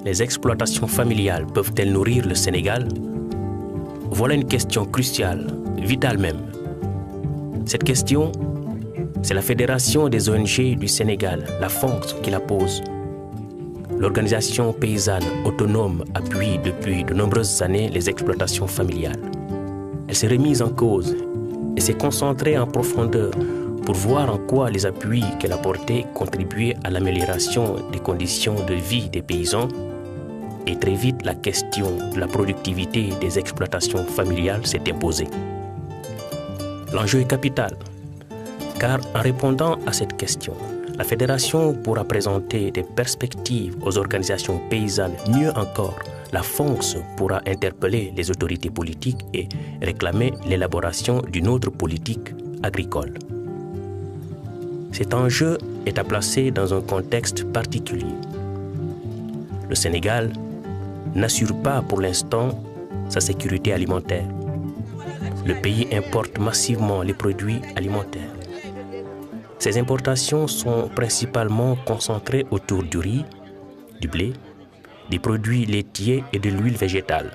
Les exploitations familiales peuvent-elles nourrir le Sénégal? Voilà une question cruciale, vitale même. Cette question, c'est la Fédération des ONG du Sénégal, la FONGS, qui la pose. L'organisation paysanne autonome appuie depuis de nombreuses années les exploitations familiales. Elle s'est remise en cause et s'est concentrée en profondeur pour voir en quoi les appuis qu'elle apportait contribuaient à l'amélioration des conditions de vie des paysans. Et très vite, la question de la productivité des exploitations familiales s'est imposée. L'enjeu est capital, car en répondant à cette question, la Fédération pourra présenter des perspectives aux organisations paysannes. Mieux encore, la FONGS pourra interpeller les autorités politiques et réclamer l'élaboration d'une autre politique agricole. Cet enjeu est à placer dans un contexte particulier. Le Sénégal n'assure pas pour l'instant sa sécurité alimentaire. Le pays importe massivement les produits alimentaires. Ces importations sont principalement concentrées autour du riz, du blé, des produits laitiers et de l'huile végétale.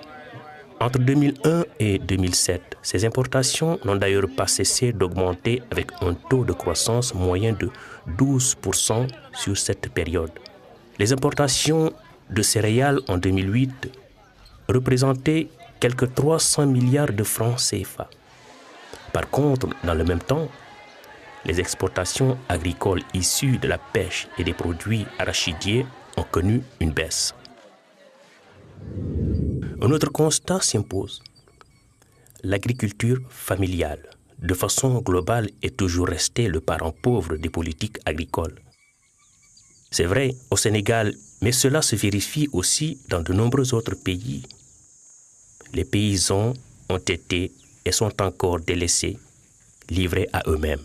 Entre 2001 et 2007, ces importations n'ont d'ailleurs pas cessé d'augmenter avec un taux de croissance moyen de 12% sur cette période. Les importations de céréales en 2008 représentaient quelques 300 milliards de francs CFA. Par contre, dans le même temps, les exportations agricoles issues de la pêche et des produits arachidiers ont connu une baisse. Un autre constat s'impose. L'agriculture familiale, de façon globale, est toujours restée le parent pauvre des politiques agricoles. C'est vrai au Sénégal, mais cela se vérifie aussi dans de nombreux autres pays. Les paysans ont été et sont encore délaissés, livrés à eux-mêmes.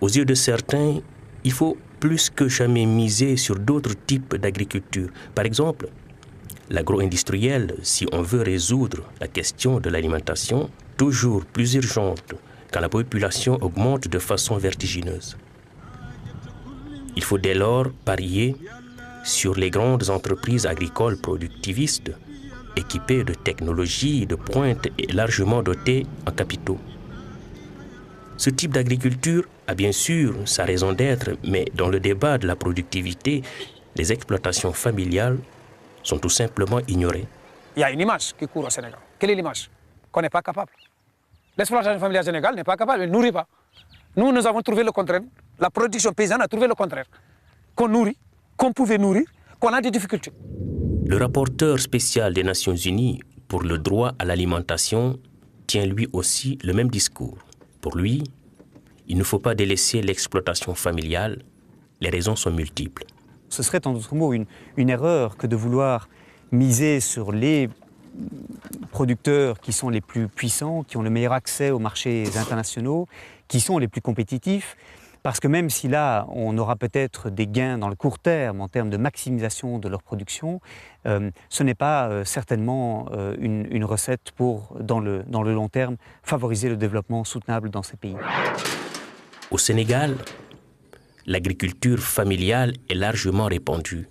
Aux yeux de certains, il faut plus que jamais miser sur d'autres types d'agriculture. Par exemple, l'agro-industriel, si on veut résoudre la question de l'alimentation, toujours plus urgente quand la population augmente de façon vertigineuse. Il faut dès lors parier sur les grandes entreprises agricoles productivistes, équipées de technologies de pointe et largement dotées en capitaux. Ce type d'agriculture a bien sûr sa raison d'être, mais dans le débat de la productivité, les exploitations familiales sont tout simplement ignorées. Il y a une image qui court au Sénégal. Quelle est l'image? Qu'on n'est pas capable. L'exploitation familiale au Sénégal n'est pas capable, elle ne nourrit pas. Nous avons trouvé le contraire. La production paysanne a trouvé le contraire. Qu'on nourrit, qu'on pouvait nourrir, qu'on a des difficultés. Le rapporteur spécial des Nations Unies pour le droit à l'alimentation tient lui aussi le même discours. Pour lui, il ne faut pas délaisser l'exploitation familiale. Les raisons sont multiples. Ce serait en d'autres mots une erreur que de vouloir miser sur les producteurs qui sont les plus puissants, qui ont le meilleur accès aux marchés internationaux, qui sont les plus compétitifs. Parce que même si là, on aura peut-être des gains dans le court terme en termes de maximisation de leur production, ce n'est pas certainement une recette pour, dans le long terme, favoriser le développement soutenable dans ces pays. Au Sénégal, l'agriculture familiale est largement répandue.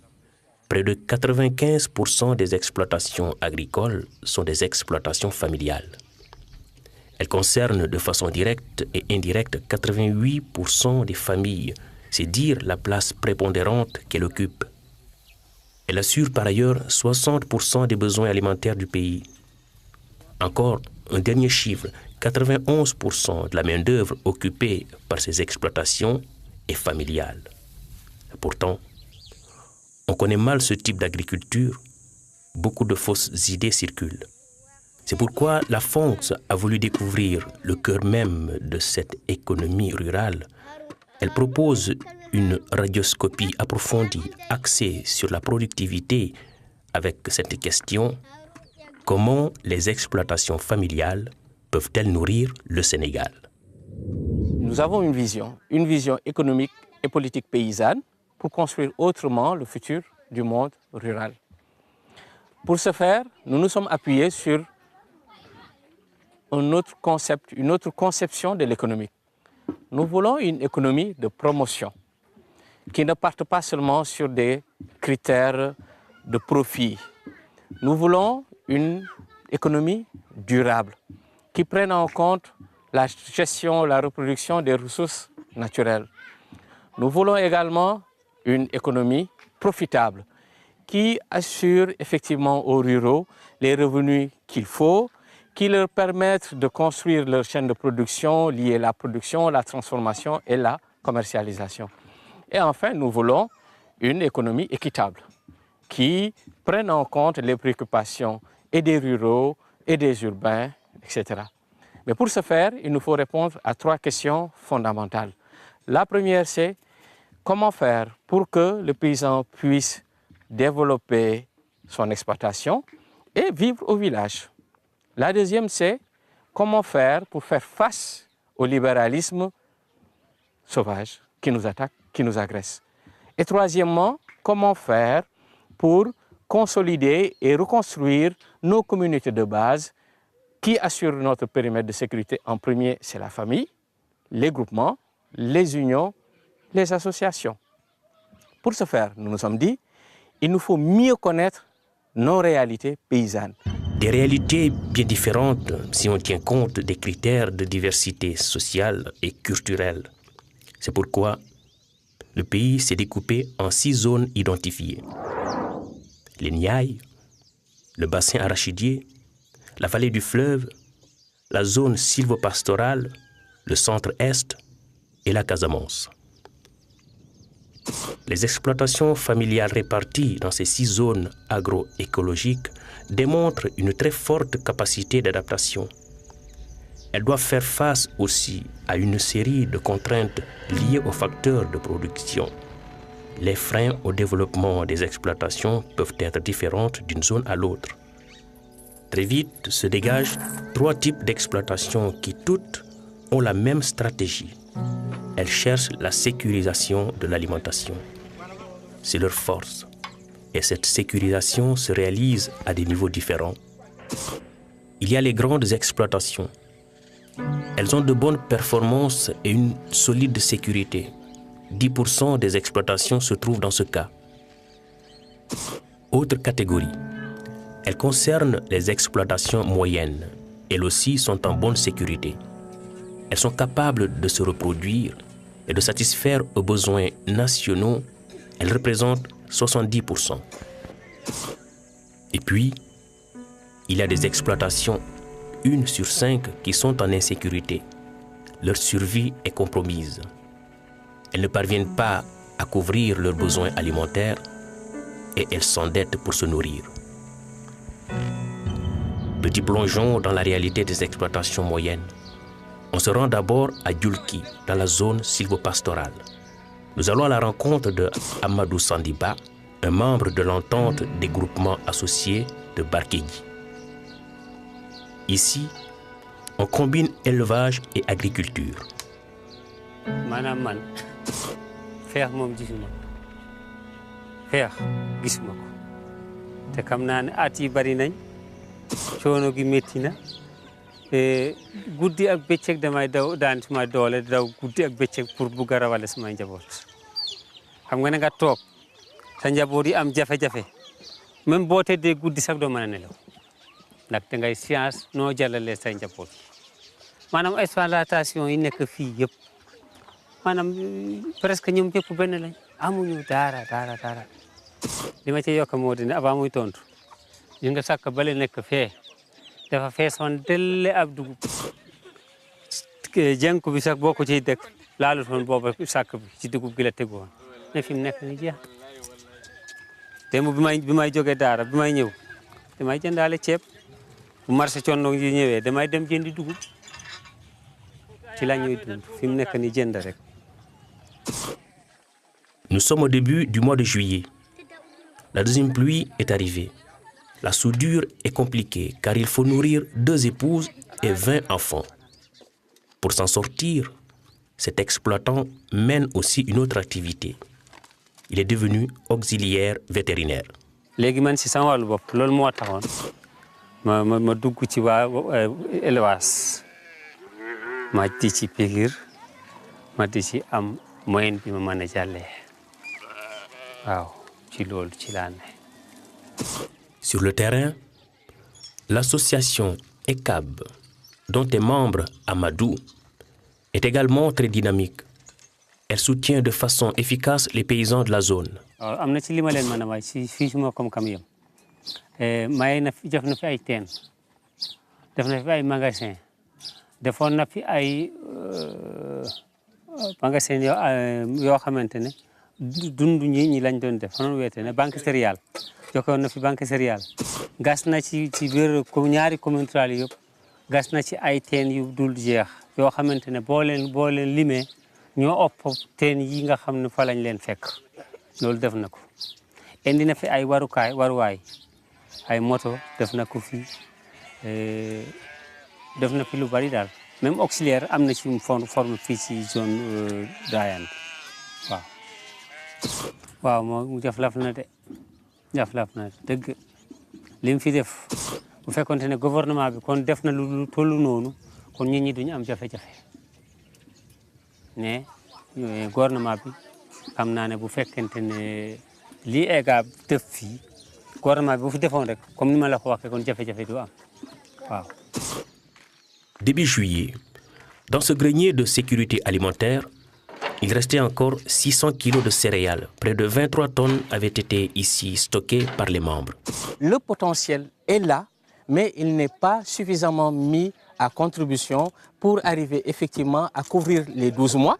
Près de 95% des exploitations agricoles sont des exploitations familiales. Elles concernent de façon directe et indirecte 88% des familles. C'est dire la place prépondérante qu'elle occupe. Elle assure par ailleurs 60% des besoins alimentaires du pays. Encore un dernier chiffre, 91% de la main-d'œuvre occupée par ces exploitations est familiale. Pourtant, on connaît mal ce type d'agriculture. Beaucoup de fausses idées circulent. C'est pourquoi la FONGS a voulu découvrir le cœur même de cette économie rurale. Elle propose une radioscopie approfondie axée sur la productivité avec cette question: comment les exploitations familiales peuvent-elles nourrir le Sénégal? Nous avons une vision économique et politique paysanne pour construire autrement le futur du monde rural. Pour ce faire, nous nous sommes appuyés sur un autre concept, une autre conception de l'économie. Nous voulons une économie de promotion qui ne parte pas seulement sur des critères de profit. Nous voulons une économie durable qui prenne en compte la gestion, la reproduction des ressources naturelles. Nous voulons également une économie profitable qui assure effectivement aux ruraux les revenus qu'il faut, qui leur permettent de construire leur chaîne de production liée à la production, la transformation et la commercialisation. Et enfin, nous voulons une économie équitable qui prenne en compte les préoccupations et des ruraux et des urbains, etc. Mais pour ce faire, il nous faut répondre à 3 questions fondamentales. La première, c'est comment faire pour que le paysan puisse développer son exploitation et vivre au village. La deuxième, c'est comment faire pour faire face au libéralisme sauvage qui nous attaque, qui nous agresse. Et troisièmement, comment faire pour consolider et reconstruire nos communautés de base qui assurent notre périmètre de sécurité. En premier, c'est la famille, les groupements, les unions, les associations. Pour ce faire, nous nous sommes dit, il nous faut mieux connaître nos réalités paysannes. Des réalités bien différentes si on tient compte des critères de diversité sociale et culturelle. C'est pourquoi le pays s'est découpé en 6 zones identifiées. Les Niayes, le bassin arachidier, la vallée du fleuve, la zone sylvopastorale, le centre-est et la Casamance. Les exploitations familiales réparties dans ces 6 zones agroécologiques démontrent une très forte capacité d'adaptation. Elles doivent faire face aussi à une série de contraintes liées aux facteurs de production. Les freins au développement des exploitations peuvent être différents d'une zone à l'autre. Très vite se dégagent 3 types d'exploitations qui toutes ont la même stratégie. Elles cherchent la sécurisation de l'alimentation. C'est leur force. Et cette sécurisation se réalise à des niveaux différents. Il y a les grandes exploitations. Elles ont de bonnes performances et une solide sécurité. 10% des exploitations se trouvent dans ce cas. Autre catégorie. Elles concernent les exploitations moyennes. Elles aussi sont en bonne sécurité. Elles sont capables de se reproduire et de satisfaire aux besoins nationaux. Elles représentent 70%. Et puis, il y a des exploitations 1 sur 5 qui sont en insécurité. Leur survie est compromise. Elles ne parviennent pas à couvrir leurs besoins alimentaires et elles s'endettent pour se nourrir. Petit plongeon dans la réalité des exploitations moyennes. On se rend d'abord à Djoulki, dans la zone sylvopastorale. Nous allons à la rencontre de Amadou Sandiba, un membre de l'entente des groupements associés de Barkédi. Ici, on combine élevage et agriculture. Manam man xeex moom gisuma ko xeex gisuma ko te xam naa ne at yi bari nañ coono gi métti na guddi ak bëccëg damay daw daan suma doole daw guddi ak bëccëg pour bugg a rawale sumay njaboot xam nga ne nga toog sa njaboot yi am jafe-jafe même boo tëddee guddi sax doo mën a nelaw ndax da ngay science noo jàllalee say njaboot maanaam exploitation yi nekk fii yëpp maanaam presque ñoom ñëpp benn lañ amuñu dara li ma ci yokk moo di ne avant muy tontu ñu nga sàkk bale nekk fee dafa feesoon delle ab dugub jënku bi sax boo ko ciy dëkk laalu toon booba sàkk bi ci dugub gi la tegu woon mais fi mu nekk ni jeex démb bi may jógee daara bi may ñëw damay jëndaale ceeb bu marché Condong yi ñëwee damay dem jëndi dugub ci la ñuy dund fi mu nekk ni jënd rek. Nous sommes au début du mois de juillet. La deuxième pluie est arrivée. La soudure est compliquée car il faut nourrir 2 épouses et 20 enfants. Pour s'en sortir, cet exploitant mène aussi une autre activité. Il est devenu auxiliaire vétérinaire. léegi man si sama wàllu bopp loolu moo taxoon ma dugg ci waa élevage ma di ci piqûre ma di ci am moyen bi ma mën a jàllee waaw ci loolu ci laa ne Sur le terrain, l'association ECAB, dont est membre Amadou, est également très dynamique. Elle soutient de façon efficace les paysans de la zone. amna ci lima len mëna way ci fi mo kom kam yam may na fi def na fi ay teen def na fi ay magasin defoon na fi ay magasin yoo xamante ne dund ñi lañ doon def noonu weete ne banque céréale jokkoon na fi banque céréale gas na ci biir ñaari commune rurale yëpp gas na ci ay teen yu dul jeex yoo xamante ne boo leen limee ñoo ëpp teen yi nga xam ne fa lañ leen fekk loolu def na ko indi na fi ay waruwaay ay moto def na ko fi def na fi lu bari daal même auxiliaire am na ci forme fii ci zone Dayane waaw moo jaflaf na dëgg li mu fi def bu fekkonte ne gouvernement bi kon def na lu tollu noonu kon nit ñi duñu am jafe-jafe mais gouvernement bi xam naa ne bu fekkente ne lii ECAB def fii gouvernement bi bu fi defoon rek comme ni ma la ko waxee kon jafe-jafe du am waaw. Début juillet, dans ce grenier de sécurité alimentaire, il restait encore 600 kilos de céréales. Près de 23 tonnes avaient été ici stockées par les membres. Le potentiel est là, mais il n'est pas suffisamment mis à contribution pour arriver effectivement à couvrir les 12 mois,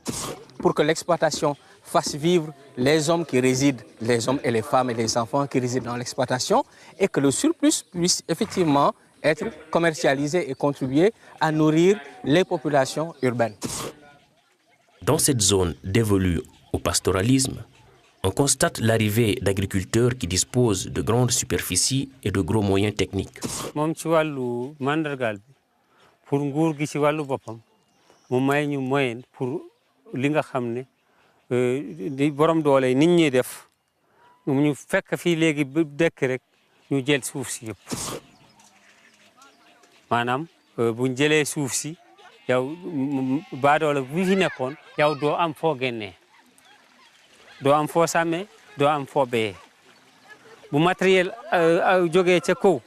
pour que l'exploitation fasse vivre les hommes qui résident, les hommes et les femmes et les enfants qui résident dans l'exploitation, et que le surplus puisse effectivement être commercialisé et contribuer à nourrir les populations urbaines. Dans cette zone dévolue au pastoralisme, on constate l'arrivée d'agriculteurs qui disposent de grandes superficies et de gros moyens techniques. Moom ci wàllu mandargaal bi pour nguur gi ci wàllu boppam mu may ñu moyen pour li nga xam ne di borom doole nit ñi def ñu fekk fii léegi dëkk rek ñu jël suuf si yëpp maanaam buñ jëlee suuf si yow baadoole bu fi nekkoon yow doo am foo génnee doo am foo sàmmee doo am foo béyee bu matériel jógee ca kaw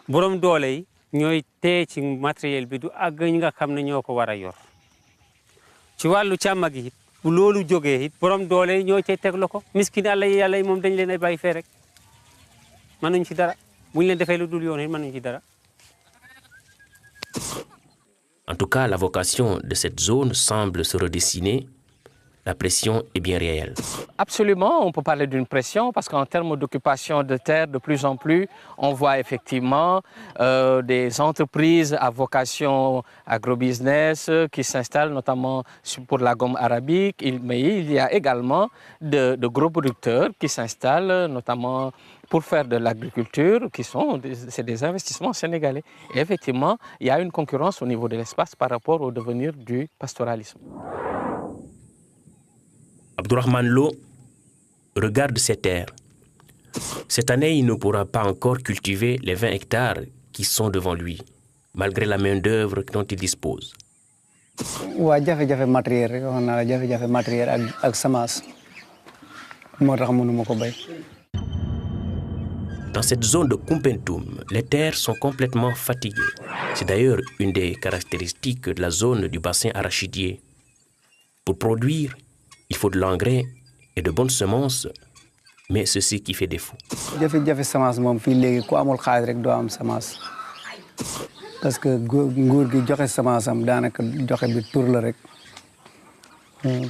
borom doole yi ñooy téye ci matériel bi du àgg ñi nga xam ne ñoo ko war a yor ci wàllu càmm gi it bu loolu jógee it borom doole yi ñoo cay teg ko miskin yàlla yi moom dañ leen ay bàyyi fee rek mënuñ ci dara buñ leen defee lu dul yoon it mënuñ ci dara. En tout cas, la vocation de cette zone semble se redessiner. La pression est bien réelle. Absolument, on peut parler d'une pression parce qu'en termes d'occupation de terre, de plus en plus, on voit effectivement des entreprises à vocation agrobusiness qui s'installent notamment pour la gomme arabique. Mais il y a également de gros producteurs qui s'installent notamment pour faire de l'agriculture, c'est des investissements sénégalais. Et effectivement, il y a une concurrence au niveau de l'espace par rapport au devenir du pastoralisme. Abdourahmane Lo regarde ces terres. Cette année, il ne pourra pas encore cultiver les 20 hectares qui sont devant lui, malgré la main-d'œuvre dont il dispose. Jafe-jafe matériel rek wax naa la jafe-jafe matériel ak semence moo tax mënuma ko bay. Dans cette zone de Koumpentoum, les terres sont complètement fatiguées. C'est d'ailleurs une des caractéristiques de la zone du bassin arachidier. Pour produire, il faut de l'engrais et de bonnes semences, mais c'est ce qui fait défaut. Jafe-jafe semence moom fii léegi ku amul xaalis rek doo am semence parce que nguur gi joxe semence am daanaka joxe bi tur la rek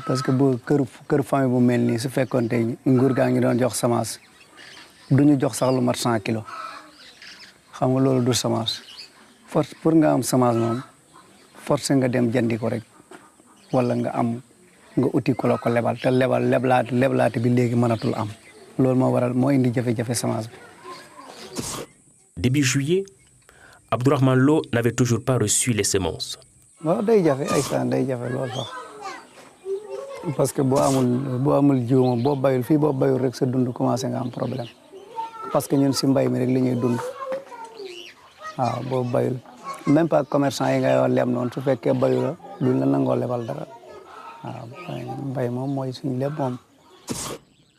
parce que bu kër famille bu mel nii su fekkoon tey nguur gaa ngi doon jox semence duñu jox sax lu mat 100 kilos xam nga loolu du semence force pour nga am semence moom force nga dem jëndi ko rek wala nga am nga uti ko la ko lebal te leblaate bi léegi mënatul am loolu moo waral moo indi jafe-jafe semence bi. Début juillet, Abdourahmane Lo n'avait toujours pas reçu les semences. waaw day jafe ay saa day jafe loolu sax parce que boo amul jiw moom boo bayul fii boo bayul rek sa dund commencé nga am problème parce que ñun si mbay mi rek la ñuy dund waaw boo bayul même pas commerçant yi ngay wax leb noonu su fekkee bayu la duñ la nangoo lebal dara.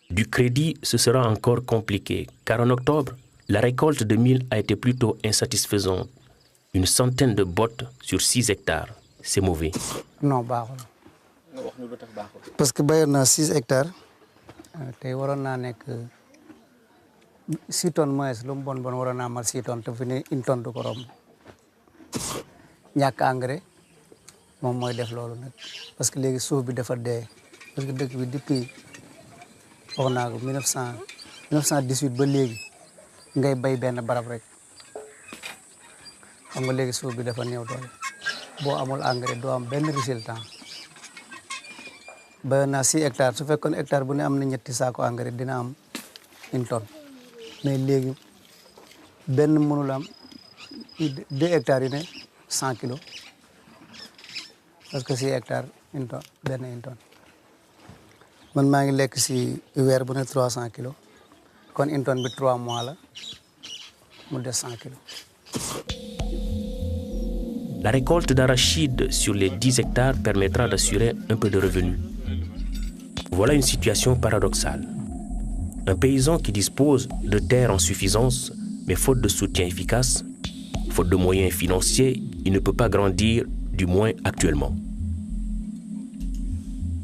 Du crédit, ce sera encore compliqué, car en octobre, La récolte de mil a été plutôt insatisfaisante. Une centaine de bottes sur 6 hectares. C'est mauvais. Non, baaxul. Parce que bayoon naa 6 hectares. Tey waroon naa nekk 6 tonnes moins lu mu bon waroon naa mal 6 tonnes te fi ne 1 tonne du ko romb. Ñàkk engrais moom mooy def loolu nag parce que léegi suuf bi dafa dee parce que dëkk bi depuis wax naa ko 1918 ba léegi ngay bay benn barab rek xam nga léegi suuf bi dafa néew doole boo amul engrais doo am benn résultat bayoon naa 6 hectares su fekkoon hectare bu ne am na ñetti saako engrais dina am 1 tonne mais léegi benn mënul am 2 hectares yu ne 100 kilos parce que 6 hectares 1 tonne benn 1 tonne man maa ngi lekk si weer bu ne 300 kilos kon 1 tonne bi 3 mois la mu des 100 kilos. La récolte d'arachide sur les 10 hectares permettra d'assurer un peu de revenus. Voilà une situation paradoxale. Un paysan qui dispose de terres en suffisance, mais faute de soutien efficace, faute de moyens financiers, il ne peut pas grandir, du moins actuellement.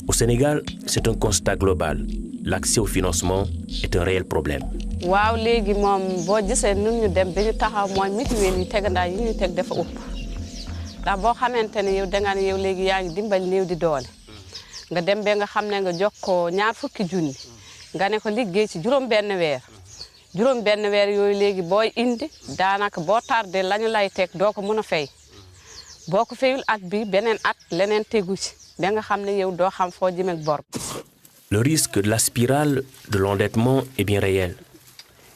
Au Sénégal, c'est un constat global. L'accès au financement est un réel problème. waaw léegi moom boo gisee nun ñu dem ba ñu taxaw mooy mutuelle yi tegandaa yi ñu teg dafa ëpp ndax boo xamante ne yow danga ne yow léegi yaa ngi dimbali néew di doole nga dem ba nga xam ne nga jox ko ñaar fukki junni nga ne ko liggéey ci juróom benn weer yooyu léegi booy indi daanaka boo tardé lañu lay teg doo ko mën a fay boo ko fayul at bi beneen at leneen tegu ci ba nga xam ne yow doo xam foo jëm ak bor. Le risque de la spirale de l'endettement est bien réel.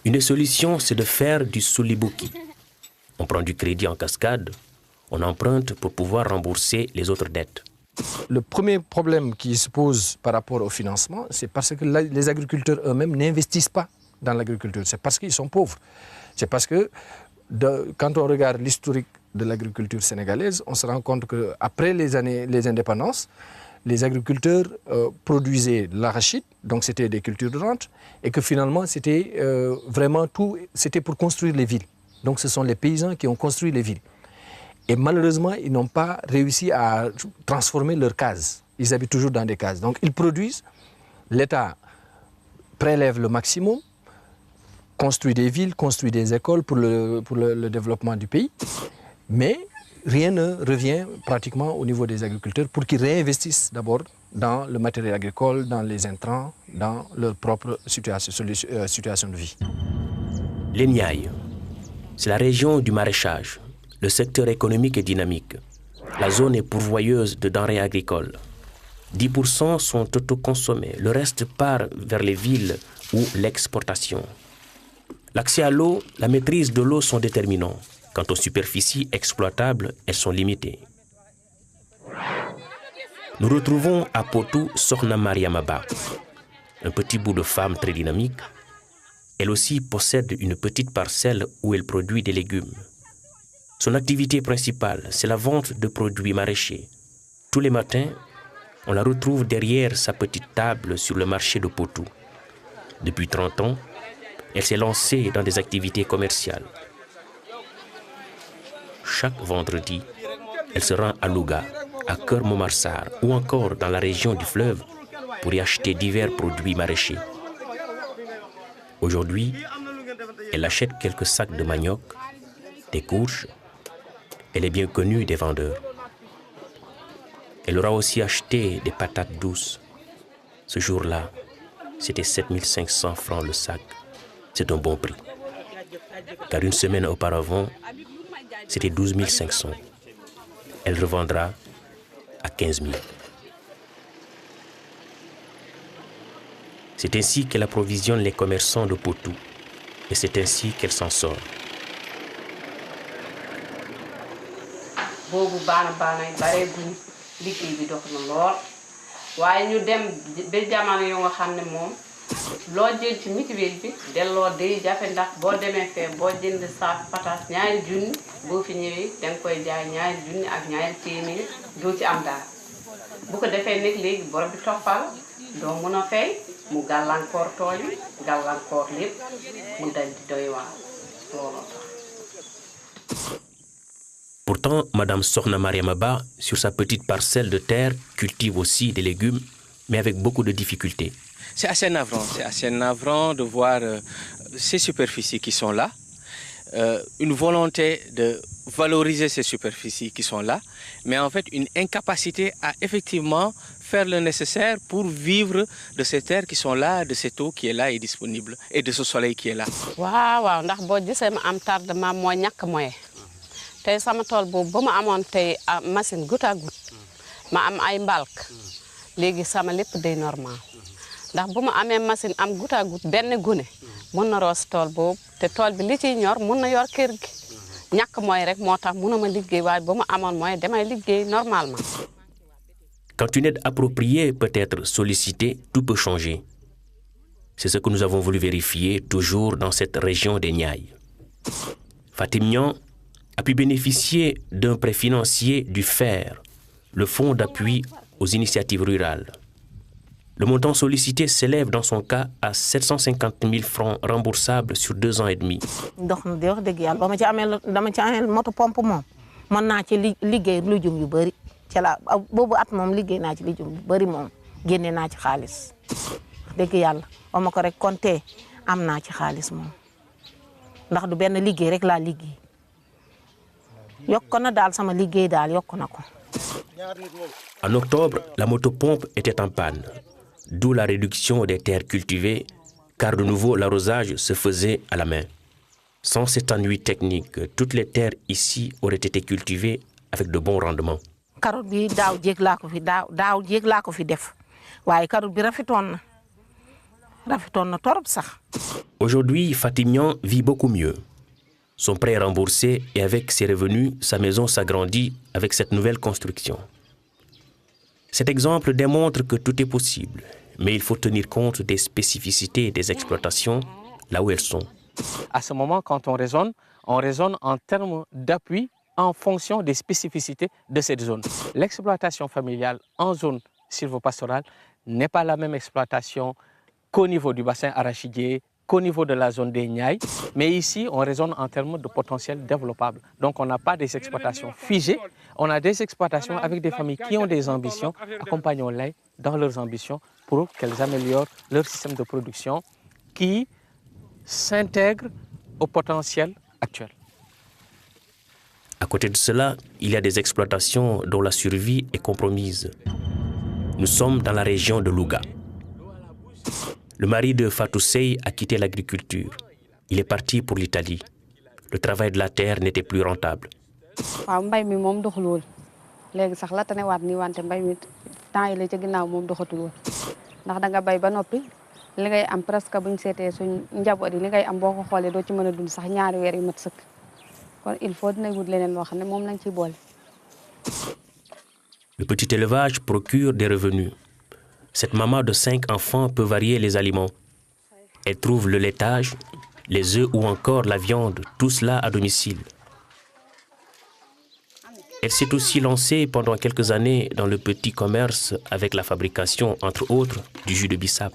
Une des solutions, c'est de faire du solibuki. On prend du crédit en cascade, on emprunte pour pouvoir rembourser les autres dettes. Le premier problème qui se pose par rapport au financement, c'est parce que les agriculteurs eux-mêmes n'investissent pas dans l'agriculture. C'est parce qu'ils sont pauvres. C'est parce que quand on regarde l'historique de l'agriculture sénégalaise, on se rend compte qu'après les indépendances, les agriculteurs produisaient l'arachide, donc c'était des cultures de rente, et que finalement c'était vraiment tout, c'était pour construire les villes. Donc ce sont les paysans qui ont construit les villes. Et malheureusement, ils n'ont pas réussi à transformer leurs cases. Ils habitent toujours dans des cases. Donc ils produisent, l'État prélève le maximum, construit des villes, construit des écoles pour le développement du pays, mais rien ne revient pratiquement au niveau des agriculteurs pour qu'ils réinvestissent d'abord dans le matériel agricole, dans les intrants, dans leur propre situation de vie. Les Niayes, c'est la région du maraîchage. Le secteur économique est dynamique. La zone est pourvoyeuse de denrées agricoles. 10% sont autoconsommés. Le reste part vers les villes ou l'exportation. L'accès à l'eau, la maîtrise de l'eau sont déterminants. Quant aux superficies exploitables, elles sont limitées. Nous retrouvons à Potou Sokhna Mariamaba, un petit bout de femme très dynamique. Elle aussi possède une petite parcelle où elle produit des légumes. Son activité principale, c'est la vente de produits maraîchers. Tous les matins, on la retrouve derrière sa petite table sur le marché de Potou. Depuis 30 ans, elle s'est lancée dans des activités commerciales. Chaque vendredi, elle se rend à Louga, à Keur Momarsar ou encore dans la région du fleuve pour y acheter divers produits maraîchers. Aujourd'hui, elle achète quelques sacs de manioc, des courges. Elle est bien connue des vendeurs. Elle aura aussi acheté des patates douces. Ce jour-là, c'était 7500 francs le sac. C'est un bon prix. Car une semaine auparavant, c'était 12 500. Elle revendra à 15 000. C'est ainsi qu'elle approvisionne les commerçants de Potou. Et c'est ainsi qu'elle s'en sort. boobu baana yi bareeguñu liggéey bi dox na lool waaye ñu dem ba jamono yu nga xam ne moom loo jël ci mutuelle bi delloo day jafe ndax boo demee fee boo jënd saak patas ñaari junni boo fi ñëwee danga koy jaay ñaari junni ak ñaari téeméer doo ci am daal bu ko defee nag léegi bor bi toppal doo mën a fay mu gàllankoor tool yi gàllankoor lépp mu dal di doy waar Pourtant, Madame Sokhna Mariama Ba, sur sa petite parcelle de terre, cultive aussi des légumes, mais avec beaucoup de difficultés. C'est assez navrant de voir ces superficies qui sont là, une volonté de valoriser ces superficies qui sont là, mais en fait une incapacité à effectivement faire le nécessaire pour vivre de ces terres qui sont là, de cette eau qui est là et disponible, et de ce soleil qui est là. Waaw ndax boo gisee ma am tardement mooy ñàkk moyen tey sama tool boobu ba ma amoon tey machine goutte à goutte ma am ay mbalk léegi sama lépp day normal ndax bu ma amee machine am goutte à goutte benn gune mën na roos tool boobu te tool bi li ciy ñor mën na yor kër gi ñàkk mooy rek moo tax mënuma liggéey waaye ba ma amoon mooy damay liggéey normalement. Quand une aide appropriée peut être sollicitée, tout peut changer. C'est ce que nous avons voulu vérifier toujours dans cette région des Niayes. Fatim Niang a pu bénéficier d'un prêt financier du FAIRE, le Fonds d'appui aux initiatives rurales. Le montant sollicité s'élève dans son cas à 750 000 francs remboursables sur 2 ans et demi. Ndox mi di wax dëgg yàlla ba ma ci amee dama ci amee moto pompe moom mën naa ci liggéey lu jum yu bëri ci la boobu at moom liggéey naa ci lu jum yu bëri moom génne naa ci xaalis dëgg yàlla ba ma ko rek compté am naa ci xaalis moom ndax du benn liggéey rek laa liggéey yokk na daal sama liggéey daal yokk na ko. En octobre, la motopompe était en panne, d'où la réduction des terres cultivées, car de nouveau l'arrosage se faisait à la main. Sans cet ennui technique, toutes les terres ici auraient été cultivées avec de bons rendements. Carotte bi daaw jéeg laa ko fi daaw jéeg laa ko fi def waaye carotte bi rafetoon na torop sax. Aujourd'hui, Fatim Niang vit beaucoup mieux. Son prêt est remboursé et avec ses revenus, sa maison s'agrandit avec cette nouvelle construction. Cet exemple démontre que tout est possible, mais il faut tenir compte des spécificités des exploitations là où elles sont. À ce moment, quand on raisonne en termes d'appui en fonction des spécificités de cette zone. L'exploitation familiale en zone sylvopastorale n'est pas la même exploitation qu'au niveau du bassin arachidier, qu'au niveau de la zone des Niayes, mais ici on raisonne en termes de potentiel développable. Donc on n'a pas des exploitations figées, on a des exploitations avec des familles qui ont des ambitions. Accompagnons-les dans leurs ambitions pour qu'elles améliorent leur système de production qui s'intègre au potentiel actuel. À côté de cela, il y a des exploitations dont la survie est compromise. Nous sommes dans la région de Louga. Le mari de Fatou Sey a quitté l'agriculture. Il est parti pour l'Italie. Le travail de la terre n'était plus rentable. mbay mi moom doxul woon léegi sax la tane waat nii wante mbay mi temps yi la ca ginnaaw moom doxatul woon ndax da nga bay ba noppi li ngay am presque buñ seetee suñ njaboot yi li ngay am boo ko xoolee doo ci mën a dund sax ñaari weer yu mat sëkk kon il faut dina wut leneen loo xam ne moom lañ ciy boole. Le petit élevage procure des revenus. Cette maman de 5 enfants peut varier les aliments. Elle trouve le laitage, les œufs ou encore la viande, tout cela à domicile. Elle s'est aussi lancée pendant quelques années dans le petit commerce avec la fabrication, entre autres, du jus de bissap.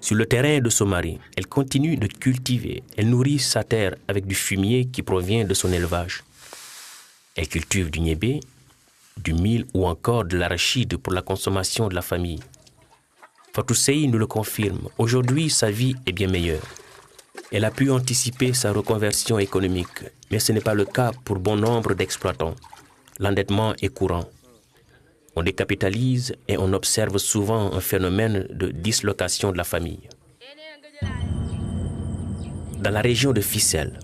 Sur le terrain de son mari, elle continue de cultiver. Elle nourrit sa terre avec du fumier qui provient de son élevage. Elle cultive du niébé, du mil ou encore de l'arachide pour la consommation de la famille. Fatou Sey nous le confirme. Aujourd'hui, sa vie est bien meilleure. Elle a pu anticiper sa reconversion économique, mais ce n'est pas le cas pour bon nombre d'exploitants. L'endettement est courant. On décapitalise et on observe souvent un phénomène de dislocation de la famille. Dans la région de Fissel,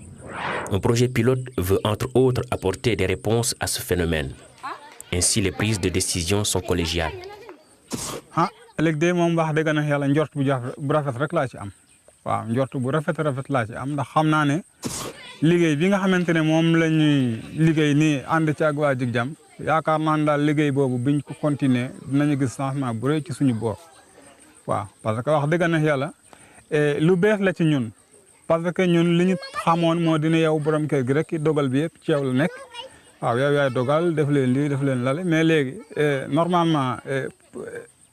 un projet pilote veut entre autres apporter des réponses à ce phénomène. Ainsi, les prises de décision sont collégiales. waaw njort bu rafet laa ci am ndax xam naa ne liggéey bi nga xamante ne moom la ñuy liggéey nii ànd ci ak waa Jig Jam yaakaar naa ne daal liggéey boobu biñ ko continuer dinañu gis changement bu rëy ci suñu boor waaw parce que wax dëgg na yàlla lu bees la ci ñun parce que ñun li ñu xamoon moo dina yow borom kër gi rek dogal bi yëpp ci yow la nekk waaw yow yaay dogal def leen lii def leen lale mais léegi normalement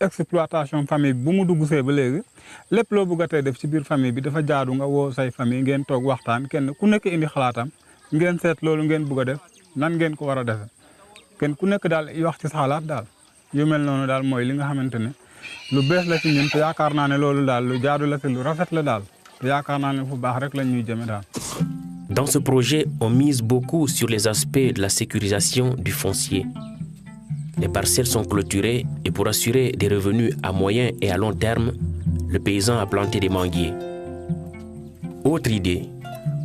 exploitation famille bu mu dugg see ba léegi lépp loo bëgg a tey def ci biir famille bi dafa jaadu nga woo say famille ngeen toog waxtaan kenn ku nekk indi xalaatam ngeen seet loolu ngeen bëgg a def nan ngeen ko war a defee kenn ku nekk daal wax ci sa xalaat daal yu mel noonu daal mooy li nga xamante ne lu bees la ci ñun te yaakaar naa ne loolu daal lu jaadu la te lu rafet la daal te yaakaar naa ne fu baax rek la ñuy jëme daal. Dans ce projet, on mise beaucoup sur les aspects de la sécurisation du foncier. Les parcelles sont clôturées et pour assurer des revenus à moyen et à long terme, le paysan a planté des manguiers. Autre idée,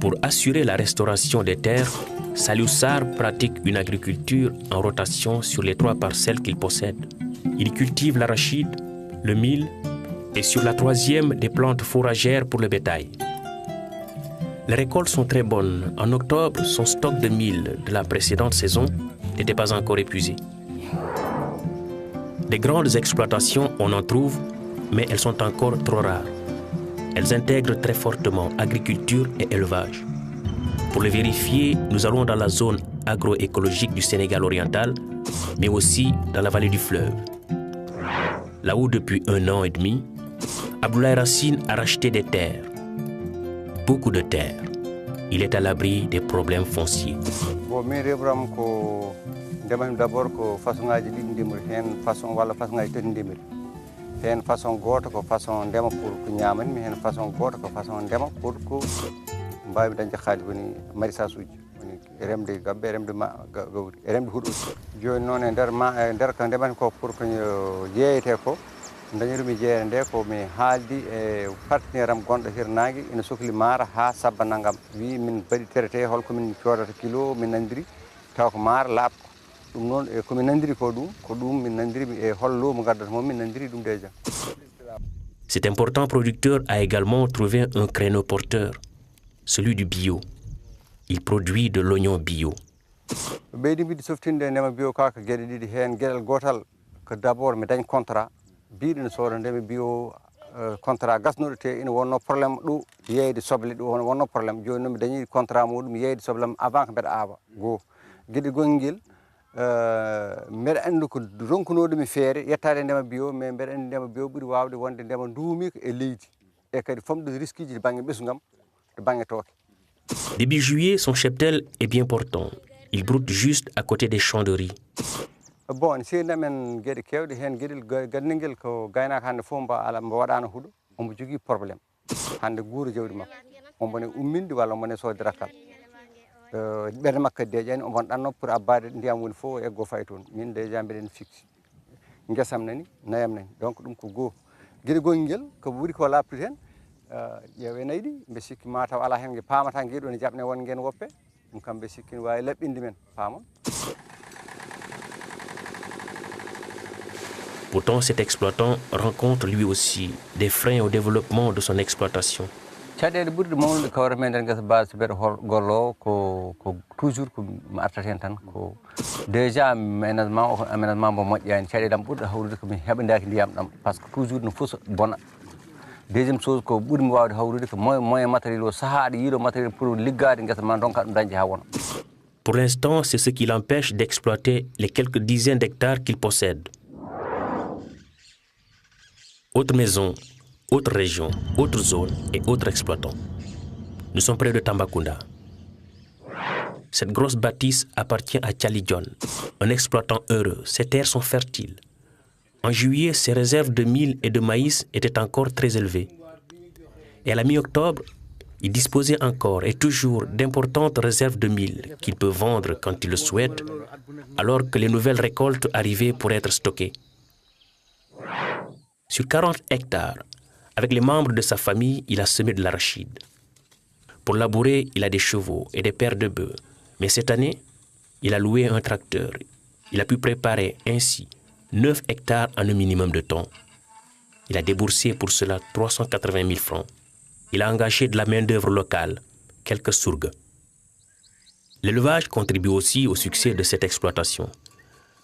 pour assurer la restauration des terres, Saliou Sarr pratique une agriculture en rotation sur les 3 parcelles qu'il possède. Il cultive l'arachide, le mil et sur la 3e des plantes fourragères pour le bétail. Les récoltes sont très bonnes. En octobre, son stock de mil de la précédente saison n'était pas encore épuisé. Des grandes exploitations, on en trouve, mais elles sont encore trop rares. Elles intègrent très fortement agriculture et élevage. Pour le vérifier, nous allons dans la zone agroécologique du Sénégal oriental, mais aussi dans la vallée du fleuve. Là où depuis 1 an et demi, Abdoulaye Racine a racheté des terres. Beaucoup de terres. Il est à l'abri des problèmes fonciers. D'abord ko façon ngaji ɗiɗi ndemir hen façon walla façon ngaji tati ndemir hen façon goto ko façon ndema pour ko ñamanmi hen façon goto ko façon ndema pour ko mbawi dañde haali woni maraîchage uji woni remde gabbe remde gawri remde huɗoji joni noon e nder ko ndemata ko pour ko yeeyete ko dañirumi jeere nde ko mi haaldi e partenaire am gonɗo hirnangue ina sohli maara ha sabba naggam wi min mbaɗi traité holko min codata kilo min nandiri taw ko maara laaɓko. Cet important producteur a également trouvé un créneau porteur, celui du bio. Il produit de l'oignon bio. D'abord mi dañ contrat biɗino sodandemi bio contrat gasnuɗo te ina wonno probléme ɗo yeyde soble ɗo wonno probléme joni noon mi dañi contrat muɗum yeyde soblem avant ko mbeɗa awa goo gueɗe gonguel mbeɗa anndi ko ronkunoɗumi feere yettade ndema bio mais mbeɗa anndi ndema bio ɓuri wawde wonde ndema duumika e leydi e kadi famɗude risque ji to banggue ɓesgam to banggue tooke. Début juillet, son cheptel est bien portant. Il broute juste à côté des champs de riz. Bon, seedamen gueɗe kewɗe hen gueɗel gandiguel ko gaynaka hande fof mbo waɗano huuɗo omo jogui probléme hande guura jawdi makko ombone umminde walla ombone sodde rakkal ɓerde makko deeƴani omo ɗanno pour abbade ndiyam woni fof eggo fay toon min déjà mbiɗen fixe guesam nani nayam nani donc ɗum ko goho gueɗe gonguel ko ɓuuri ko labtude hen ƴeewe nayyi ɗi mbe sikki mataw ala hen gue pamata gueɗo ne jaɓne won nguen woppe ɗum kam mbe sikki ne wawi laɓɓinde men paamon. Pourtant, cet exploitant rencontre lui aussi des freins au développement de son exploitation. caɗeɗe ɓurɗe mawnude kawra men nder guesa base mbeɗa gollowo ko toujours ko mi artat hen tan ko déjà aménagement mbo moƴƴani caɗeɗe am ɓurɗo hawrude komi heɓandaki ndiyam ɗam par ce que toujours no fof bona. Deuxième chose ko ɓurmi wawde hawrude ko moyen matériel o saaha aɗa yiiɗo matériel pour liggade guesa ma donka ɗum dañde ha wona. Pour l'instant, c'est ce qui l'empêche d'exploiter les quelques dizaines d'hectares qu'il possède. Autre maison, autre région, autre zone et autres exploitants. Nous sommes près de Tambacounda. Cette grosse bâtisse appartient à Tchalidion, un exploitant heureux. Ses terres sont fertiles. En juillet, ses réserves de mil et de maïs étaient encore très élevées. Et à la mi-octobre, il disposait encore et toujours d'importantes réserves de mil qu'il peut vendre quand il le souhaite, alors que les nouvelles récoltes arrivaient pour être stockées. Sur 40 hectares, avec les membres de sa famille, il a semé de l'arachide. Pour labourer, il a des chevaux et des paires de bœufs. Mais cette année, il a loué un tracteur. Il a pu préparer ainsi 9 hectares en un minimum de temps. Il a déboursé pour cela 380 000 francs. Il a engagé de la main-d'œuvre locale, quelques sourgues. L'élevage contribue aussi au succès de cette exploitation.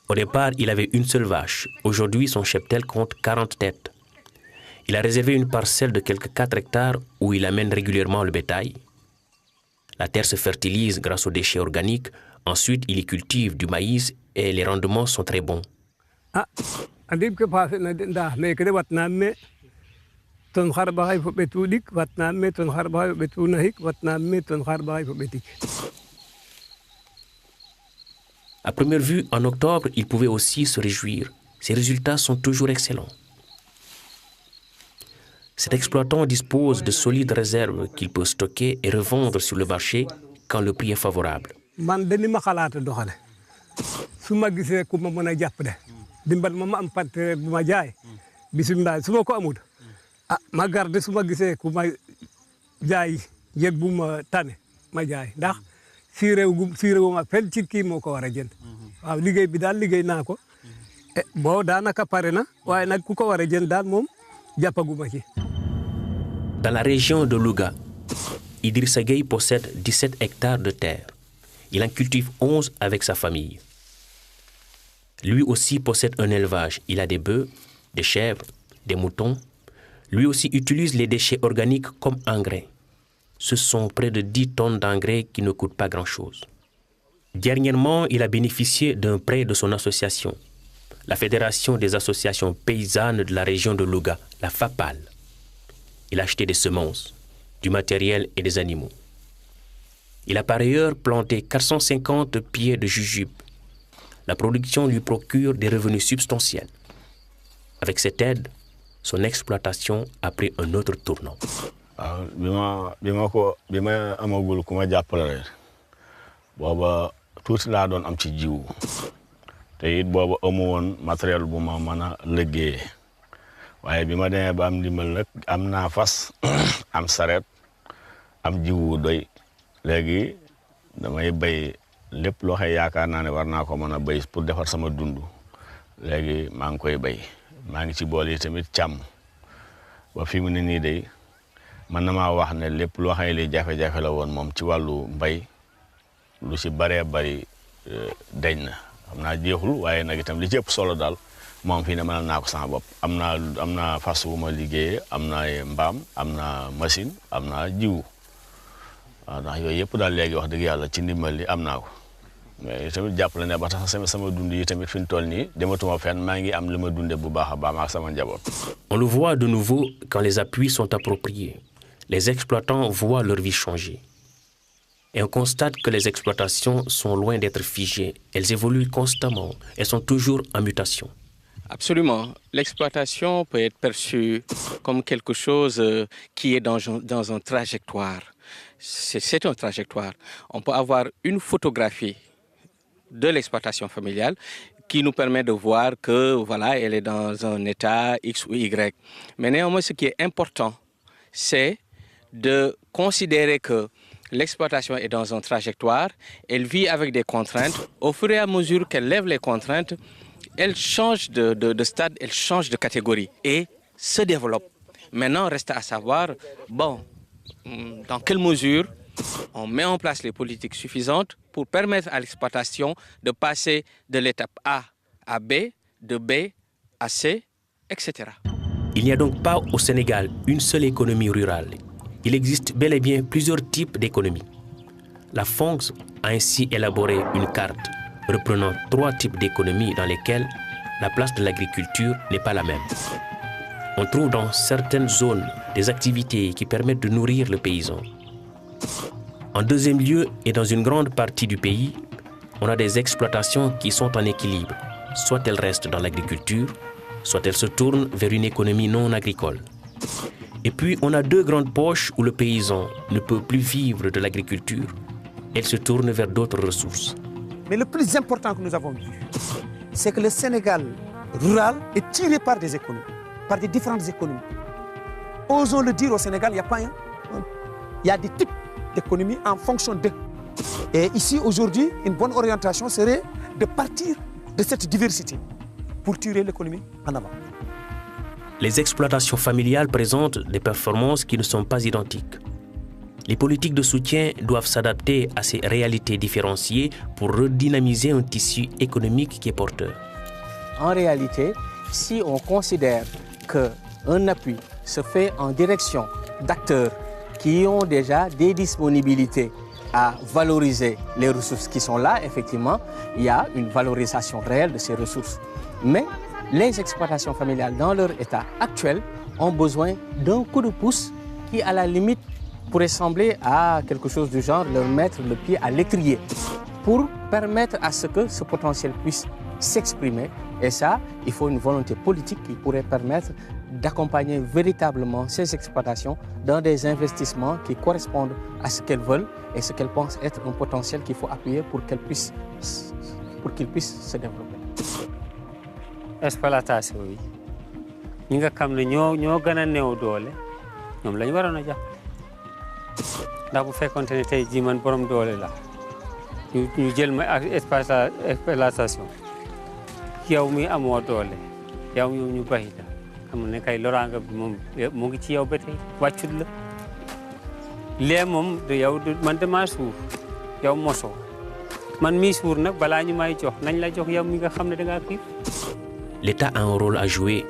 Au départ, il avait une seule vache. Aujourd'hui, son cheptel compte 40 têtes. Il a réservé une parcelle de quelques 4 hectares où il amène régulièrement le bétail. La terre se fertilise grâce aux déchets organiques. Ensuite, il y cultive du maïs et les rendements sont très bons. Andim ke pas na dah me kede watnamme ton kharbay fo betudik watnamme ton kharbay betunahik watnamme ton kharbay fo betik. À première vue, en octobre, il pouvait aussi se réjouir. Ses résultats sont toujours excellents. Cet exploitant dispose de solides réserves qu'il peut stocker et revendre sur le marché quand le prix est favorable. Man dani ma xalaata doxale su ma gisee ku ma mën a jàpp de dimbal ma am partenaire bu ma jaay bisimilah su ma ko amul ma garde su ma gisee ku ma jaay yëg bu ma tane ma jaay ndax si réew ma fenn ci kii moo ko war a jënd waaw liggéey bi daal liggéey naa ko boo daanaka pare na waaye nag ku ko war a jënd daal moom jàppaguma ci. Dans la région de Louga, Idrissa Gueye possède 17 hectares de terre. Il en cultive 11 avec sa famille. Lui aussi possède un élevage. Il a des bœufs, des chèvres, des moutons. Lui aussi utilise les déchets organiques comme engrais. Ce sont près de 10 tonnes d'engrais qui ne coûtent pas grand-chose. Dernièrement, il a bénéficié d'un prêt de son association, la Fédération des associations paysannes de la région de Louga, la FAPAL. Il a acheté des semences, du matériel et des animaux. Il a par ailleurs planté 450 pieds de jujube. La production lui procure des revenus substantiels. Avec cette aide, son exploitation a pris un autre tournant. Bima amagul kuma jappalé boba tout la don am ci jiw té it boba amu won matériel bu ma mëna liggé waye bima démé ba am dimbal nak amna fas am saret am jiwu doy légui damay bay lepp lo xey yaakar na né war na ko mëna bay pour défar sama dundu légui ma ngi koy bay ma ngi ci bolé tamit cham ba fi mu ne ni day man na maa wax ne lépp loo xam ne li jafe-jafe la woon moom ci wàllu mbay lu ci baree bari dañ na xam naa jeexul waaye nag itam li ci ëpp solo daal moom fii ne mënal naa ko sama bopp am naa fas wu ma liggéeyee am naa mbaam am naa machine am naa jiwu waaw ndax yooyu yëpp daal léegi wax dëgg yàlla ci ndimbal li am naa ko mais tamit jàppale ne ba tax sama dund yi tamit fi mu toll nii dematuma fenn maa ngi am li ma dunde bu baax a baax ak sama njaboot. On le voit de nouveau quand les appuis sont appropriés. Les exploitants voient leur vie changer. Et on constate que les exploitations sont loin d'être figées. Elles évoluent constamment. Elles sont toujours en mutation. Absolument. L'exploitation peut être perçue comme quelque chose qui est dans une trajectoire. C'est une trajectoire. On peut avoir une photographie de l'exploitation familiale qui nous permet de voir que voilà, elle est dans un état X ou Y. Mais néanmoins, ce qui est important, c'est de considérer que l'exploitation est dans une trajectoire, elle vit avec des contraintes. Au fur et à mesure qu'elle lève les contraintes, elle change de stade, elle change de catégorie et se développe. Maintenant, reste à savoir, bon, dans quelle mesure on met en place les politiques suffisantes pour permettre à l'exploitation de passer de l'étape A à B, de B à C, etc. Il n'y a donc pas au Sénégal une seule économie rurale. Il existe bel et bien plusieurs types d'économies. La FONGS a ainsi élaboré une carte reprenant 3 types d'économies dans lesquelles la place de l'agriculture n'est pas la même. On trouve dans certaines zones des activités qui permettent de nourrir le paysan. En deuxième lieu, et dans une grande partie du pays, on a des exploitations qui sont en équilibre. Soit elles restent dans l'agriculture, soit elles se tournent vers une économie non agricole. Et puis, on a 2 grandes poches où le paysan ne peut plus vivre de l'agriculture. Elle se tourne vers d'autres ressources. Mais le plus important que nous avons vu, c'est que le Sénégal rural est tiré par des économies, par des différentes économies. Osons le dire, au Sénégal, il n'y a pas un. Il y a des types d'économies en fonction d'eux. Et ici, aujourd'hui, une bonne orientation serait de partir de cette diversité pour tirer l'économie en avant. Les exploitations familiales présentent des performances qui ne sont pas identiques. Les politiques de soutien doivent s'adapter à ces réalités différenciées pour redynamiser un tissu économique qui est porteur. En réalité, si on considère qu'un appui se fait en direction d'acteurs qui ont déjà des disponibilités à valoriser les ressources qui sont là, effectivement, il y a une valorisation réelle de ces ressources. Mais les exploitations familiales dans leur état actuel ont besoin d'un coup de pouce qui, à la limite, pourrait sembler à quelque chose du genre leur mettre le pied à l'étrier pour permettre à ce que ce potentiel puisse s'exprimer. Et ça, il faut une volonté politique qui pourrait permettre d'accompagner véritablement ces exploitations dans des investissements qui correspondent à ce qu'elles veulent et ce qu'elles pensent être un potentiel qu'il faut appuyer pour qu'ils puissent se développer. Exploitation yi ñi nga xam ne ñoo gën a néew doole ñoom la ñu waroon a jàpp ndax bu fekkonte ne tey jii man borom doole la ñu jël ma exploitation yow mi amoo doole yow ñu bàyyi la xam ne kay loraanga bi moom mu ngi ci yow ba tey wàccut la lee moom du yow man damaa suur yow mosoo man mii suur nag balaa ñu may jox nañ la jox yow mi nga xam ne da ngaa xiif. L'État a un rôle à jouer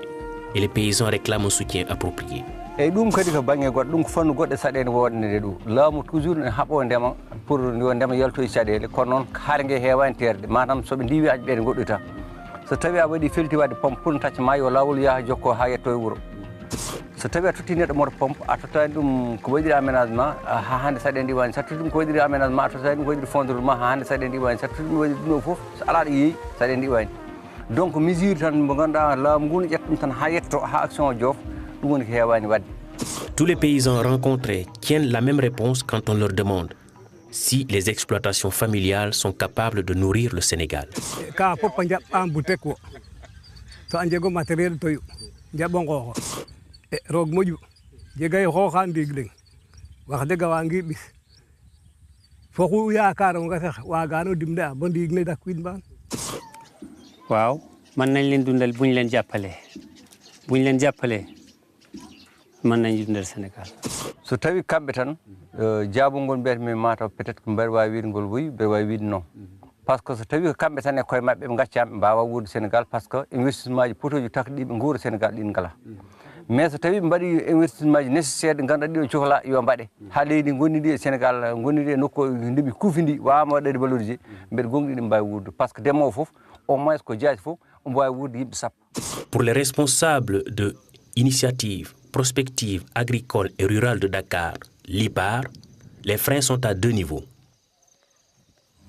et les paysans réclament un soutien approprié. eyyi ɗum kadi ko banggue goɗɗo ɗum ko fannu goɗɗo saɗede wodnede ɗum laamu toujours ne haaɓo ndema pour yo ndema yaltoye caɗele kono noon haare ngue hewani terde manam soɓe ndiwi aƴɓeɗe goɗɗoyta so tawi a waɗi felti wadde pompe pour tacca ma yo lawol yaaha jokko ha yetto e wuuro so tawi a totti neɗɗo moto pompe a tottani ɗum ko waɗiri aménagement ha hande saɗe ndiwani sa totti ɗum ko waɗiri aménagement a tottani ɗum ko waɗiri fondement ha hande saɗe ndiwani sa totti ɗum waɗiri ɗum ɗo foof so ala ɗo yeeyi saɗe ndiwani donc mesure tan mo ganduɗa laamu ngu ne ƴetta ɗum tan ha yetto ha action o joof ɗum woni ko hewani wadde. Tous les paysans rencontrés tiennent la même réponse quand on leur demande si les exploitations familiales sont capables de nourrir le Sénégal. Ka fopa jaɓɓa boutique o to a jego matériel toyu jaɓo ngooxo e roog moƴu jegay xooxa ndiig leŋ wax deg a waangi ɓis fo xu yaakaronga sax waagano dimle'a bo ndiig ne dakwiid mbaan. waaw mën nañ leen dundal buñ leen jàppalee mën nañ dundal Sénégal. so tawi kamɓe tan jaabungol mbiyatmi mataw peut être ko mbeɗa wawi wiide ngol woyi mbeɗa wawi wiide non par ce que so tawi ko kamɓe tan e koye mabɓe ɓe gaccama ɓe mbawa wuurde Sénégal par ce que investissement ji potoji takɗi ɓe guura Sénégal ɗin ngala mais so tawi ɓe mbaɗi investissement ji nécessaire ɗi ganduɗa ɗiɗo cohla yo mbaɗe ha leydi gonniɗi e Sénégal gonniɗi e nokku ndeɓi kuufidi wawama waɗede valorisé mbeɗa gonɗi ɗi mbawi wuurde par ce que ndemowo foof au moins ko jaaji foof omo wawi wuurde yimɓe sappo. Pour les responsables de Initiative Prospective Agricole et Rurale de Dakar, l'IPAR, les freins sont à deux niveaux.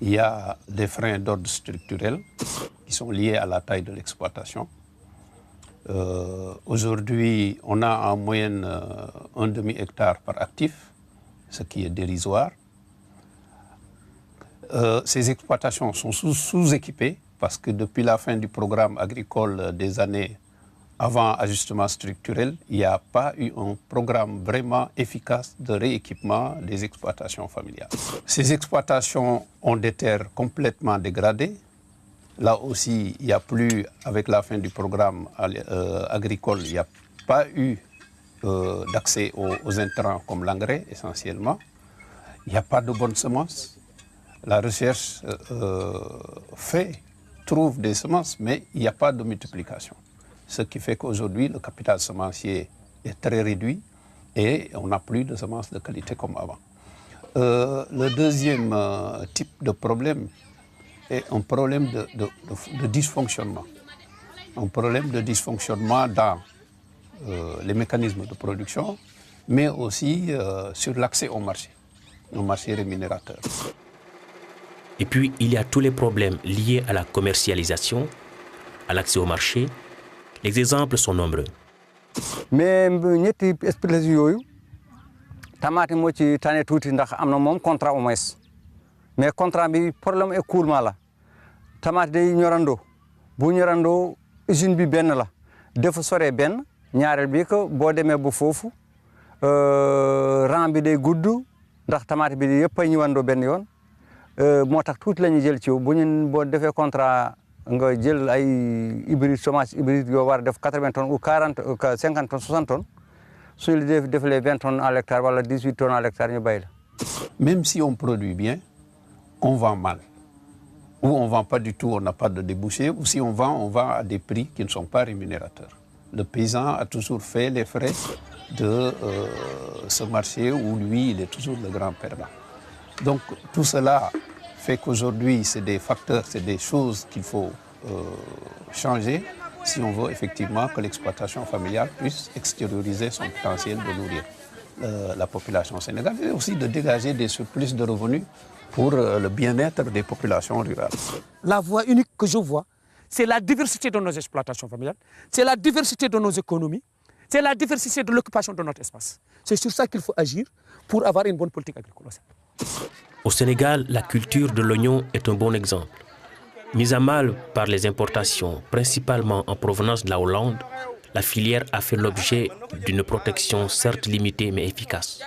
Il y a des freins d'ordre structurel qui sont liés à la taille de l'exploitation. Aujourd'hui, on a en moyenne un demi-hectare par actif, ce qui est dérisoire. Ces exploitations sont sous-équipées parce que depuis la fin du programme agricole des années avant ajustement structurel, il n'y a pas eu un programme vraiment efficace de rééquipement des exploitations familiales. Ces exploitations ont des terres complètement dégradées. Là aussi, il n'y a plus, avec la fin du programme agricole, il n'y a pas eu d'accès aux intrants comme l'engrais essentiellement. Il n'y a pas de bonnes semences. La recherche trouve des semences, mais il n'y a pas de multiplication. Ce qui fait qu'aujourd'hui, le capital semencier est très réduit et on n'a plus de semences de qualité comme avant. Le deuxième type de problème est un problème de dysfonctionnement. Un problème de dysfonctionnement dans les mécanismes de production, mais aussi sur l'accès au marché rémunérateur. Et puis, il y a tous les problèmes liés à la commercialisation, à l'accès au marché. Les exemples sont nombreux. Mais ñetti exploitation yooyu tamati moo ci tane tuuti ndax am na moom contrat au moins mais contrat bi problème écoulement la tamati day ñorandoo bu ñorandoo usine bi benn la dafa sore benn ñaareel bi que boo demee ba foofu rang bi day gudd ndax tamati bi yëpp a ñëwandoo benn yoon moo tax tuuti la ñuy jël ci bu ñu boo defee contrat nga jël ay hybride semence hybride yoo war a def 80 tonnes ou 40 50 tonnes 60 tonnes suñu la defalee 20 tonnes à l'hectare wala 18 tonnes à l'hectare ñu bay la. Même si on produit bien, on vend mal. Ou on ne vend pas du tout, on n'a pas de débouché. Ou si on vend à des prix qui ne sont pas rémunérateurs. Le paysan a toujours fait les frais de ce marché où lui, il est toujours le grand perdant. Donc tout cela fait qu'aujourd'hui, c'est des facteurs, c'est des choses qu'il faut changer si on veut effectivement que l'exploitation familiale puisse extérioriser son potentiel de nourrir la population sénégalaise et aussi de dégager des surplus de revenus pour le bien-être des populations rurales. La voie unique que je vois, c'est la diversité de nos exploitations familiales, c'est la diversité de nos économies, c'est la diversité de l'occupation de notre espace. C'est sur ça qu'il faut agir pour avoir une bonne politique agricole. Au Sénégal, la culture de l'oignon est un bon exemple. Mise à mal par les importations, principalement en provenance de la Hollande, la filière a fait l'objet d'une protection certes limitée mais efficace.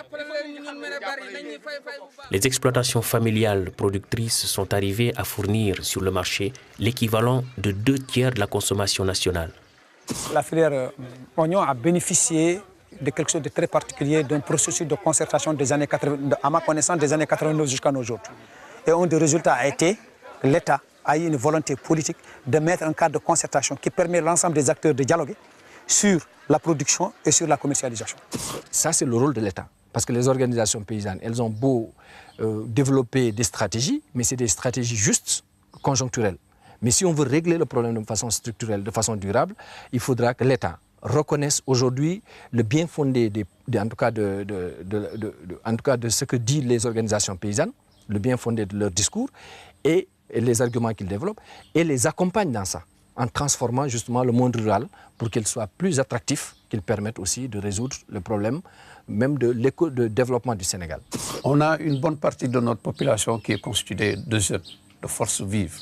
Les exploitations familiales productrices sont arrivées à fournir sur le marché l'équivalent de 2/3 de la consommation nationale. La filière oignon a bénéficié de quelque chose de très particulier, d'un processus de concertation des années 80, à ma connaissance des années 89 jusqu'à nos jours. Et un des résultats a été que l'État a eu une volonté politique de mettre un cadre de concertation qui permet à l'ensemble des acteurs de dialoguer sur la production et sur la commercialisation. Ça, c'est le rôle de l'État. Parce que les organisations paysannes, elles ont beau développer des stratégies, mais c'est des stratégies justes, conjoncturelles. Mais si on veut régler le problème de façon structurelle, de façon durable, il faudra que l'État reconnaisse aujourd'hui le bien fondé, en tout cas de ce que disent les organisations paysannes, le bien fondé de leur discours et les arguments qu'ils développent, et les accompagne dans ça, en transformant justement le monde rural pour qu'il soit plus attractif, qu'il permette aussi de résoudre le problème même de développement du Sénégal. On a une bonne partie de notre population qui est constituée de jeunes, de forces vives.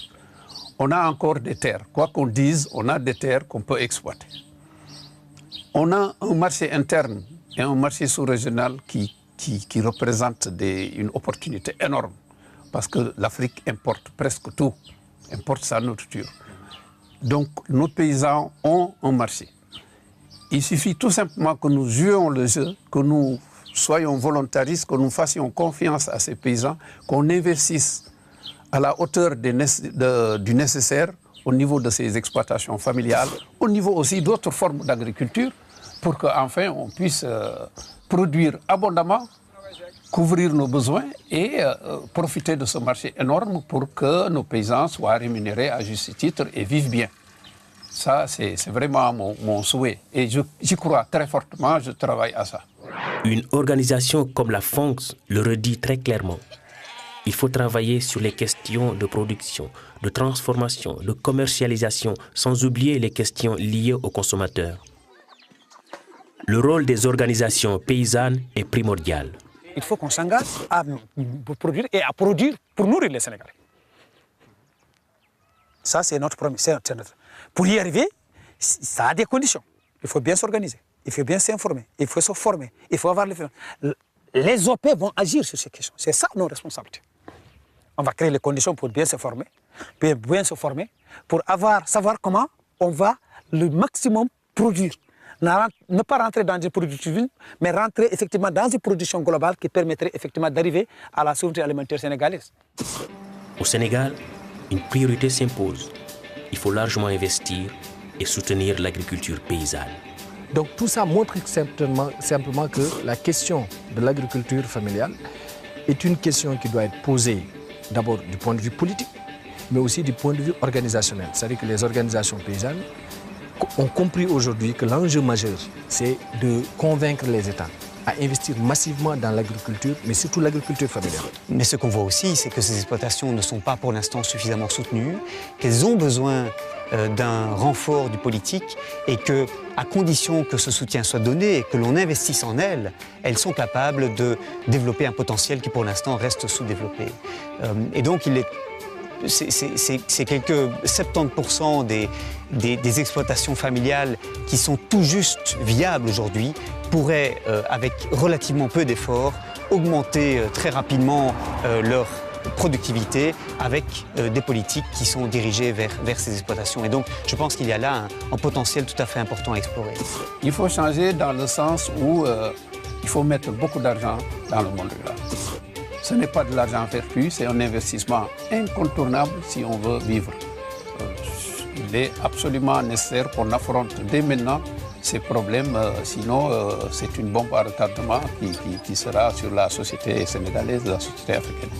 On a encore des terres. Quoi qu'on dise, on a des terres qu'on peut exploiter. On a un marché interne et un marché sous-régional qui représente une opportunité énorme parce que l'Afrique importe presque tout, importe sa nourriture. Donc nos paysans ont un marché. Il suffit tout simplement que nous jouions le jeu, que nous soyons volontaristes, que nous fassions confiance à ces paysans, qu'on investisse à la hauteur du nécessaire au niveau de ces exploitations familiales, au niveau aussi d'autres formes d'agriculture, pour qu'enfin on puisse produire abondamment, couvrir nos besoins et profiter de ce marché énorme pour que nos paysans soient rémunérés à juste titre et vivent bien. Ça, c'est vraiment mon souhait. Et j'y crois très fortement, je travaille à ça. Une organisation comme la FONGS le redit très clairement. Il faut travailler sur les questions de production, de transformation, de commercialisation, sans oublier les questions liées aux consommateurs. Le rôle des organisations paysannes est primordial. Il faut qu'on s'engage à produire et à produire pour nourrir les Sénégalais. Ça, c'est notre premier. Pour y arriver, ça a des conditions. Il faut bien s'organiser, il faut bien s'informer, il faut se former, il faut avoir les OP vont agir sur ces questions. C'est ça nos responsabilités. On va créer les conditions pour bien se former, pour savoir comment on va le maximum produire. Ne pas rentrer dans une production, mais rentrer effectivement dans une production globale qui permettrait effectivement d'arriver à la souveraineté alimentaire sénégalaise. Au Sénégal, une priorité s'impose. Il faut largement investir et soutenir l'agriculture paysanne. Donc tout ça montre simplement que la question de l'agriculture familiale est une question qui doit être posée d'abord du point de vue politique, mais aussi du point de vue organisationnel. C'est-à-dire que les organisations paysannes ont compris aujourd'hui que l'enjeu majeur, c'est de convaincre les États à investir massivement dans l'agriculture, mais surtout l'agriculture familiale. Mais ce qu'on voit aussi, c'est que ces exploitations ne sont pas pour l'instant suffisamment soutenues, qu'elles ont besoin d'un renfort du politique et que, à condition que ce soutien soit donné et que l'on investisse en elles, elles sont capables de développer un potentiel qui pour l'instant reste sous-développé. Et donc c'est quelques 70% des exploitations familiales qui sont tout juste viables aujourd'hui pourraient, avec relativement peu d'efforts, augmenter très rapidement leur productivité avec des politiques qui sont dirigées vers ces exploitations. Et donc, je pense qu'il y a là un potentiel tout à fait important à explorer. Il faut changer dans le sens où il faut mettre beaucoup d'argent dans le monde rural. Ce n'est pas de l'argent perdu, c'est un investissement incontournable si on veut vivre. Il est absolument nécessaire qu'on affronte dès maintenant ces problèmes, sinon c'est une bombe à retardement qui sera sur la société sénégalaise, la société africaine.